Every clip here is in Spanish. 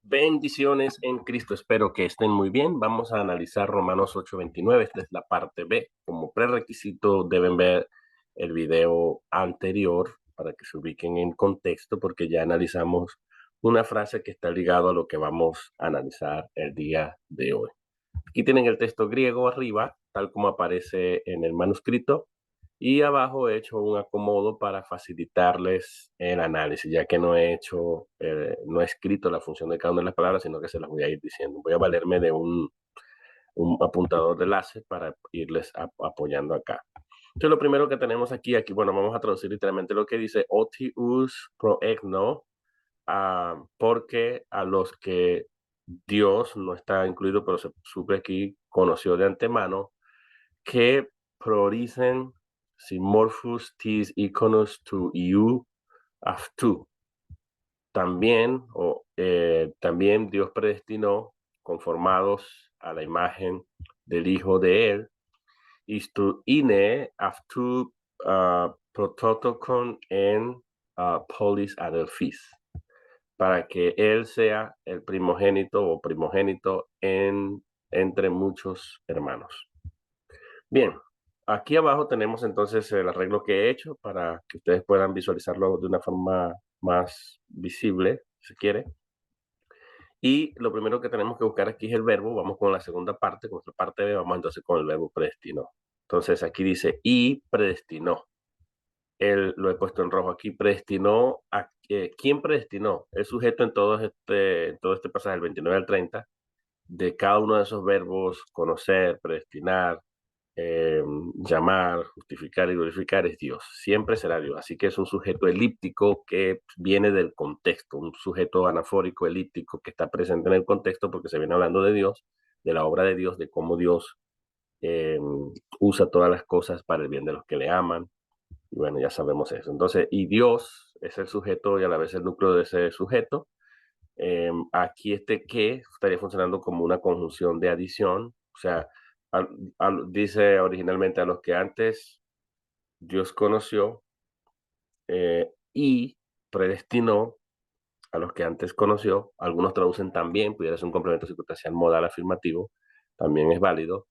Bendiciones en Cristo, espero que estén muy bien. Vamos a analizar Romanos 8:29, esta es la parte B. Como prerequisito deben ver el video anterior para que se ubiquen en contexto, porque ya analizamos una frase que está ligada a lo que vamos a analizar el día de hoy. Aquí tienen el texto griego arriba, tal como aparece en el manuscrito, y abajo he hecho un acomodo para facilitarles el análisis, ya que no he escrito la función de cada una de las palabras, sino que se las voy a ir diciendo. Voy a valerme de un apuntador de láser para irles apoyando acá. Entonces, lo primero que tenemos aquí, bueno, vamos a traducir literalmente lo que dice Otius proegno, porque a los que Dios no está incluido, pero se supe aquí, conoció de antemano, que proorisen simorphus tis iconos tu iu aftu. También Dios predestinó, conformados a la imagen del Hijo de Él, istu ine aftu prototokon en polis adelphis, para que Él sea el primogénito entre muchos hermanos. Bien, aquí abajo tenemos entonces el arreglo que he hecho para que ustedes puedan visualizarlo de una forma más visible, si quiere. Y lo primero que tenemos que buscar aquí es el verbo. Vamos con la segunda parte, con la parte B, vamos entonces con el verbo predestinó. Entonces aquí dice, y predestinó. Él lo he puesto en rojo aquí, predestinó a ¿quién predestinó? El sujeto en todo este pasaje, del 29 al 30, de cada uno de esos verbos, conocer, predestinar, llamar, justificar y glorificar, es Dios. Siempre será Dios. Así que es un sujeto elíptico que viene del contexto, un sujeto anafórico elíptico que está presente en el contexto porque se viene hablando de Dios, de la obra de Dios, de cómo Dios eh, usa todas las cosas para el bien de los que le aman. Y bueno, ya sabemos eso. Entonces, y Dios es el sujeto y a la vez el núcleo de ese sujeto. Aquí este que estaría funcionando como una conjunción de adición, o sea, dice originalmente a los que antes Dios conoció y predestinó a los que antes conoció. Algunos traducen también, pudiera ser un complemento circunstancial modal afirmativo, también es válido.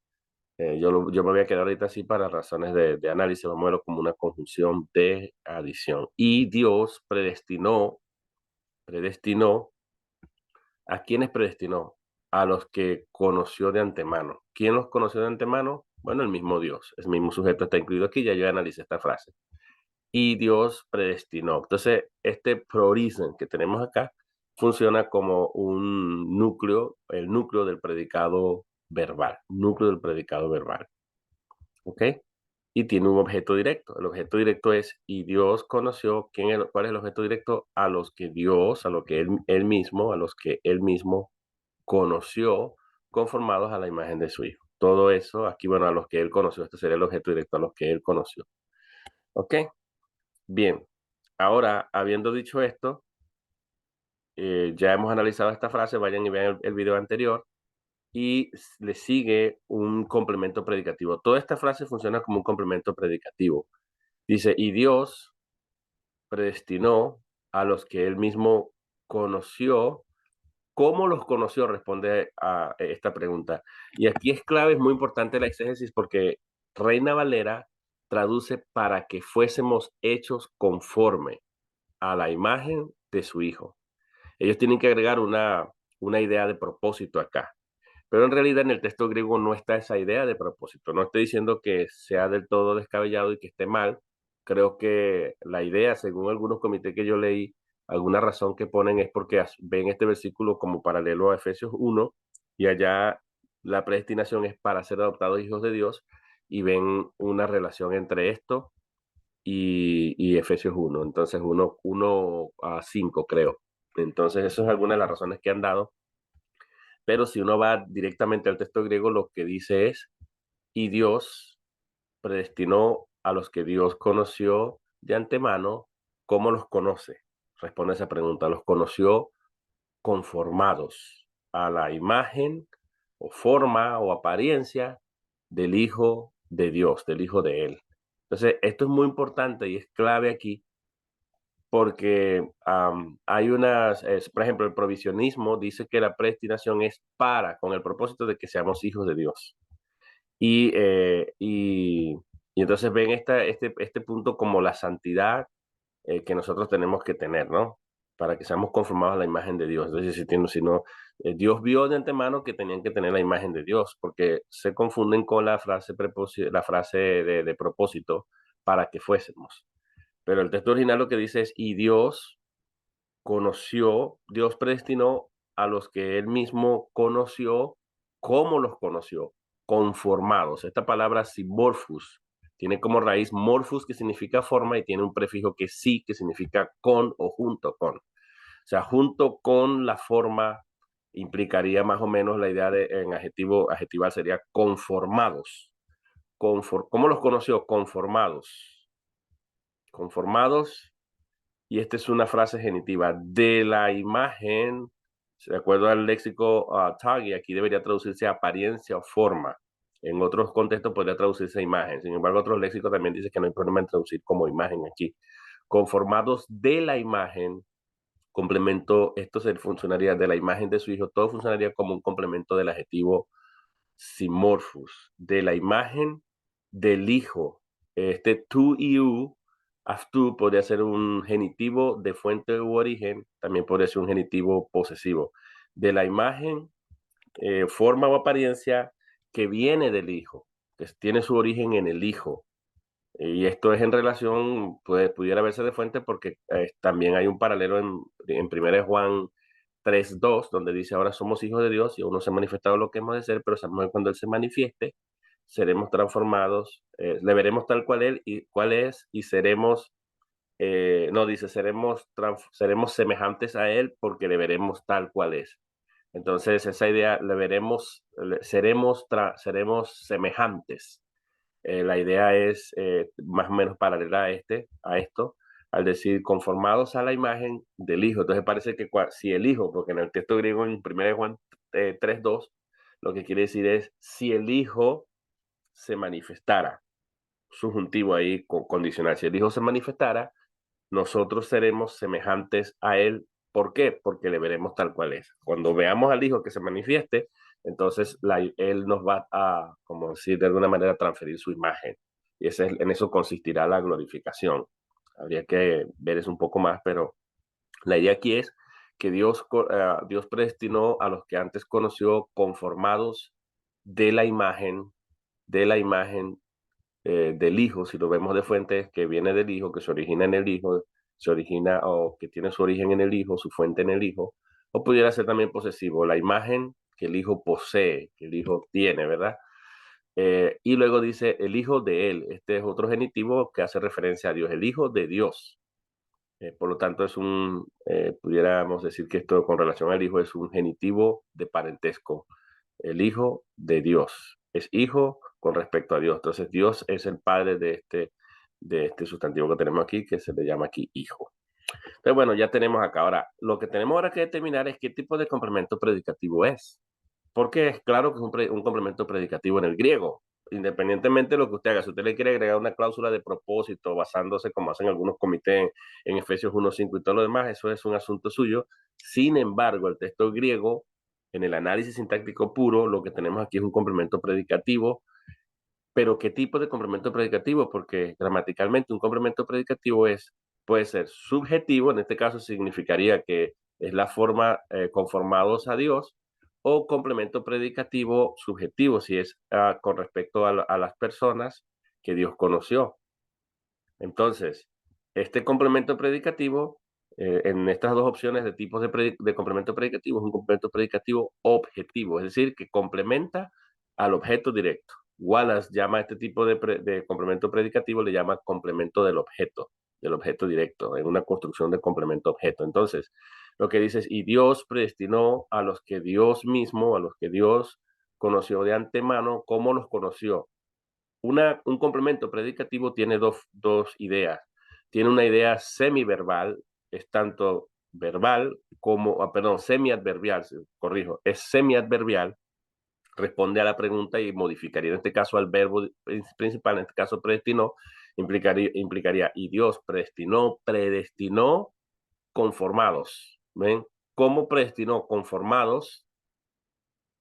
Yo me voy a quedar ahorita así para razones de análisis, vamos a verlo como una conjunción de adición. Y Dios predestinó. ¿A quiénes predestinó? A los que conoció de antemano. ¿Quién los conoció de antemano? Bueno, el mismo Dios. El mismo sujeto está incluido aquí, ya yo analicé esta frase. Y Dios predestinó. Entonces, este proorisen que tenemos acá funciona como un núcleo, el núcleo del predicado verbal. Núcleo del predicado verbal. ¿Ok? Y tiene un objeto directo. El objeto directo es, y Dios conoció, ¿cuál es el objeto directo? A los que Dios, a lo que a los que él mismo conoció, conformados a la imagen de su Hijo. Todo eso, aquí, bueno, a los que él conoció, este sería el objeto directo, a los que él conoció. ¿Ok? Bien. Ahora, habiendo dicho esto, ya hemos analizado esta frase, vayan y vean el video anterior, y le sigue un complemento predicativo. Toda esta frase funciona como un complemento predicativo. Dice, y Dios predestinó a los que él mismo conoció. ¿Cómo los conoció? Responde a esta pregunta. Y aquí es clave, es muy importante la exégesis porque Reina Valera traduce para que fuésemos hechos conforme a la imagen de su Hijo. Ellos tienen que agregar una idea de propósito acá. Pero en realidad en el texto griego no está esa idea de propósito. No estoy diciendo que sea del todo descabellado y que esté mal. Creo que la idea, según algunos comités que yo leí, alguna razón que ponen es porque ven este versículo como paralelo a Efesios 1 y allá la predestinación es para ser adoptados hijos de Dios y ven una relación entre esto y Efesios 1. Entonces 1 a 5 creo. Entonces eso es alguna de las razones que han dado, pero si uno va directamente al texto griego, lo que dice es, y Dios predestinó a los que Dios conoció de antemano. ¿Cómo los conoce? Responde esa pregunta. Los conoció conformados a la imagen o forma o apariencia del Hijo de Dios, del Hijo de Él. Entonces, esto es muy importante y es clave aquí porque hay unas, por ejemplo, el provisionismo dice que la predestinación es con el propósito de que seamos hijos de Dios. Y, y entonces ven este punto como la santidad que nosotros tenemos que tener, ¿no? Para que seamos conformados a la imagen de Dios. Entonces, si no, Dios vio de antemano que tenían que tener la imagen de Dios, porque se confunden con la frase de propósito para que fuésemos. Pero el texto original lo que dice es, y Dios predestinó a los que él mismo conoció, ¿cómo los conoció? Conformados. Esta palabra simorphus tiene como raíz morphus, que significa forma, y tiene un prefijo que sí, que significa con o junto con. O sea, junto con la forma implicaría más o menos la idea en adjetival sería conformados. ¿Cómo los conoció? Conformados. Conformados, y esta es una frase genitiva, de la imagen, de acuerdo al léxico Tagui, aquí debería traducirse apariencia o forma. En otros contextos podría traducirse imagen. Sin embargo, otros léxicos también dicen que no hay problema en traducir como imagen aquí. Conformados de la imagen, complemento, esto funcionaría de la imagen de su hijo, todo funcionaría como un complemento del adjetivo simorphus, de la imagen del hijo. Este tu y u, aftu, podría ser un genitivo de fuente u origen, también podría ser un genitivo posesivo. De la imagen, forma o apariencia que viene del hijo, que tiene su origen en el hijo. Y esto es en relación, pudiera verse de fuente porque también hay un paralelo en 1 Juan 3:2, donde dice, ahora somos hijos de Dios y aún no se ha manifestado lo que hemos de ser, pero sabemos que cuando Él se manifieste, seremos transformados, le veremos tal cual es, y seremos, no, dice, seremos semejantes a Él porque le veremos tal cual es. Entonces, esa idea, seremos semejantes. La idea es más o menos paralela a esto, al decir conformados a la imagen del Hijo. Entonces parece que si el Hijo, porque en el texto griego en 1 Juan 3:2, lo que quiere decir es si el Hijo se manifestara, subjuntivo ahí condicional, si el Hijo se manifestara, nosotros seremos semejantes a Él. ¿Por qué? Porque le veremos tal cual es. Cuando veamos al Hijo que se manifieste, entonces Él nos va a, como decir, de alguna manera transferir su imagen. Y en eso consistirá la glorificación. Habría que ver eso un poco más, pero la idea aquí es que Dios predestinó a los que antes conoció conformados de la imagen, de la imagen del Hijo, si lo vemos de fuente, que viene del Hijo, que se origina en el Hijo, se origina o que tiene su origen en el Hijo, su fuente en el Hijo, o pudiera ser también posesivo, la imagen que el Hijo posee, que el Hijo tiene, ¿verdad? Y luego dice el Hijo de Él. Este es otro genitivo que hace referencia a Dios, el Hijo de Dios. Por lo tanto, pudiéramos decir que esto con relación al Hijo es un genitivo de parentesco. El Hijo de Dios. Es hijo con respecto a Dios. Entonces, Dios es el padre de este sustantivo que tenemos aquí, que se le llama aquí hijo. Entonces, bueno, ya tenemos acá. Ahora, lo que tenemos ahora que determinar es qué tipo de complemento predicativo es. Porque es claro que es un complemento predicativo en el griego. Independientemente de lo que usted haga, si usted le quiere agregar una cláusula de propósito basándose como hacen algunos comités en Efesios 1:5 y todo lo demás, eso es un asunto suyo. Sin embargo, el texto griego, en el análisis sintáctico puro, lo que tenemos aquí es un complemento predicativo. Pero ¿qué tipo de complemento predicativo? Porque gramaticalmente un complemento predicativo puede ser subjetivo, en este caso significaría que es la forma conformados a Dios, o complemento predicativo subjetivo, si es con respecto a las personas que Dios conoció. Entonces, este complemento predicativo, en estas dos opciones de tipos de complemento predicativo, es un complemento predicativo objetivo, es decir, que complementa al objeto directo. Wallace llama a este tipo de complemento predicativo, le llama complemento del objeto directo, en una construcción de complemento objeto. Entonces, lo que dice es, y Dios predestinó a los que Dios mismo, a los que Dios conoció de antemano. ¿Cómo los conoció? Un complemento predicativo tiene dos ideas. Tiene una idea semiverbal, es tanto verbal como, semiadverbial, corrijo, es semiadverbial, responde a la pregunta y modificaría en este caso al verbo principal, en este caso predestinó, implicaría y Dios predestinó conformados. ¿Ven? ¿Cómo predestinó? Conformados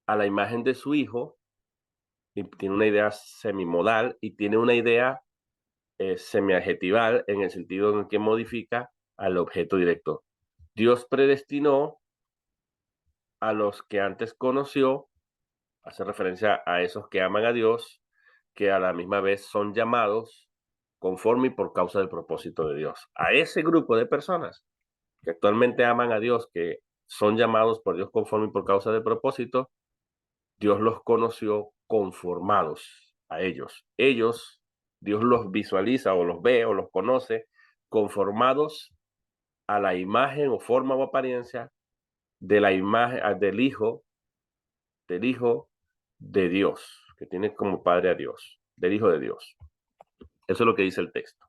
a la imagen de su Hijo, y tiene una idea semimodal y tiene una idea semiadjetival en el sentido en el que modifica al objeto directo. Dios predestinó a los que antes conoció, hace referencia a esos que aman a Dios, que a la misma vez son llamados conforme y por causa del propósito de Dios. A ese grupo de personas que actualmente aman a Dios, que son llamados por Dios conforme y por causa del propósito, Dios los conoció conformados a ellos. Ellos, Dios los visualiza o los ve o los conoce conformados a la imagen o forma o apariencia de la imagen del Hijo de Dios, que tiene como padre a Dios, del Hijo de Dios. Eso es lo que dice el texto.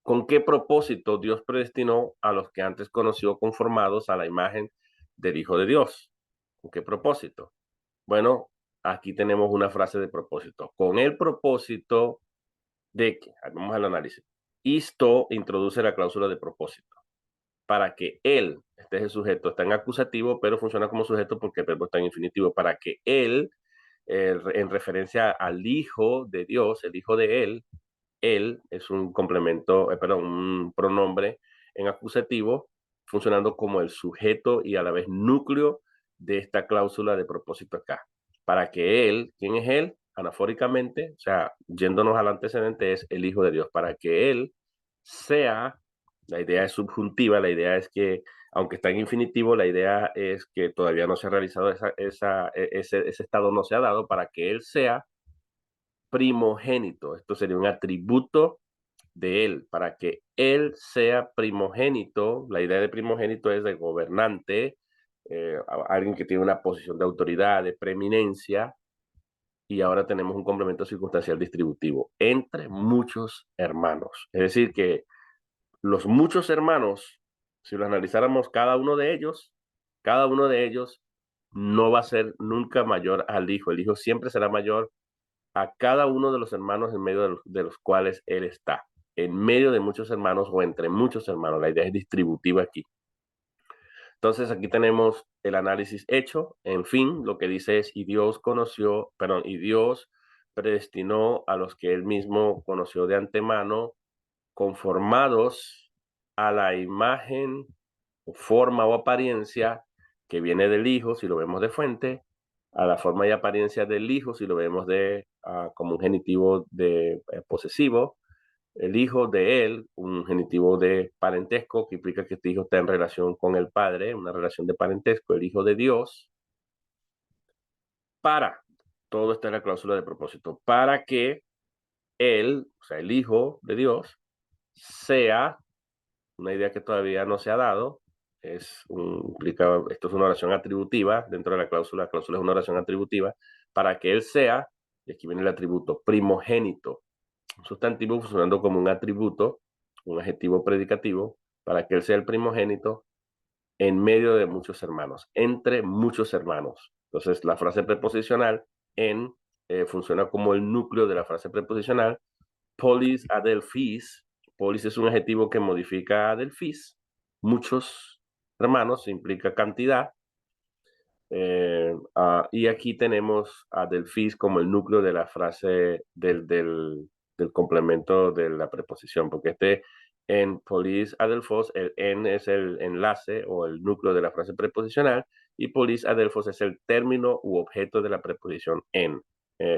¿Con qué propósito Dios predestinó a los que antes conoció conformados a la imagen del Hijo de Dios? ¿Con qué propósito? Bueno, aquí tenemos una frase de propósito. Con el propósito de que, vamos al análisis, esto introduce la cláusula de propósito para que él, este es el sujeto, está en acusativo, pero funciona como sujeto porque el verbo está en infinitivo, para que él, en referencia al Hijo de Dios, el Hijo de él es un complemento, perdón, un pronombre en acusativo, funcionando como el sujeto y a la vez núcleo de esta cláusula de propósito acá. Para que él, ¿quién es él? Anafóricamente, o sea, yéndonos al antecedente, es el Hijo de Dios. Para que él sea, la idea es subjuntiva, la idea es que, aunque está en infinitivo, la idea es que todavía no se ha realizado ese estado, no se ha dado, para que él sea primogénito. Esto sería un atributo de él, para que él sea primogénito. La idea de primogénito es de gobernante, alguien que tiene una posición de autoridad, de preeminencia, y ahora tenemos un complemento circunstancial distributivo entre muchos hermanos. Es decir, que los muchos hermanos, si los analizáramos cada uno de ellos no va a ser nunca mayor al hijo. El hijo siempre será mayor a cada uno de los hermanos en medio de los cuales él está. En medio de muchos hermanos o entre muchos hermanos. La idea es distributiva aquí. Entonces aquí tenemos el análisis hecho. En fin, lo que dice es, y Dios predestinó a los que él mismo conoció de antemano, conformados a la imagen, o forma o apariencia que viene del Hijo, si lo vemos de fuente, a la forma y apariencia del Hijo, si lo vemos como un genitivo de posesivo, el Hijo de Él, un genitivo de parentesco, que implica que este Hijo está en relación con el Padre, una relación de parentesco, el Hijo de Dios, todo está en la cláusula de propósito, para que Él, o sea, el Hijo de Dios, sea una idea que todavía no se ha dado, esto es una oración atributiva dentro de la cláusula es una oración atributiva, para que él sea, y aquí viene el atributo, primogénito, un sustantivo funcionando como un atributo, un adjetivo predicativo, para que él sea el primogénito en medio de muchos hermanos, entre muchos hermanos. Entonces, la frase preposicional funciona como el núcleo de la frase preposicional. Polis adelphis. Polis es un adjetivo que modifica adelphis. Muchos hermanos implica cantidad. Y aquí tenemos adelphis como el núcleo de la frase del complemento de la preposición, porque en polis adelphos, el en es el enlace o el núcleo de la frase preposicional, y polis adelphos es el término u objeto de la preposición en.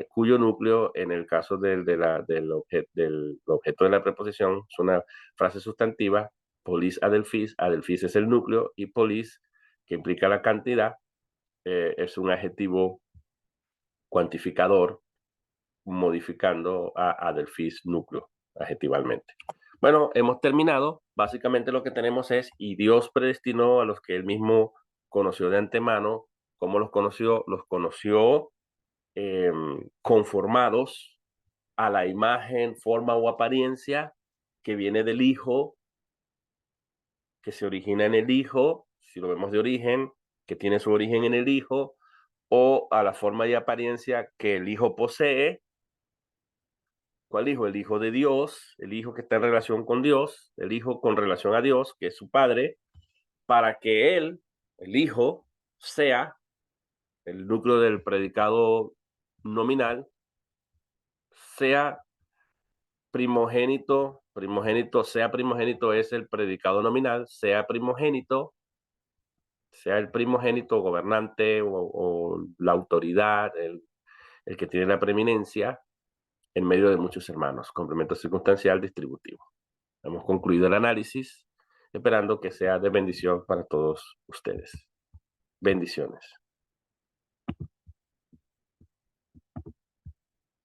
Cuyo núcleo, en el caso del objeto de la preposición, es una frase sustantiva. Polis adelphis, adelphis es el núcleo, y polis, que implica la cantidad, es un adjetivo cuantificador modificando a adelphis núcleo adjetivalmente. Bueno, hemos terminado. Básicamente lo que tenemos es, y Dios predestinó a los que él mismo conoció de antemano. ¿Cómo los conoció? Los conoció conformados a la imagen, forma o apariencia que viene del Hijo, que se origina en el Hijo, si lo vemos de origen, que tiene su origen en el Hijo, o a la forma y apariencia que el Hijo posee. ¿Cuál Hijo? El Hijo de Dios, el Hijo que está en relación con Dios, el Hijo con relación a Dios, que es su Padre, para que él, el hijo, sea el núcleo del predicado nominal, sea sea primogénito es el predicado nominal, sea el primogénito gobernante o la autoridad, el que tiene la preeminencia en medio de muchos hermanos. Complemento circunstancial distributivo. Hemos concluido el análisis, esperando que sea de bendición para todos ustedes. Bendiciones.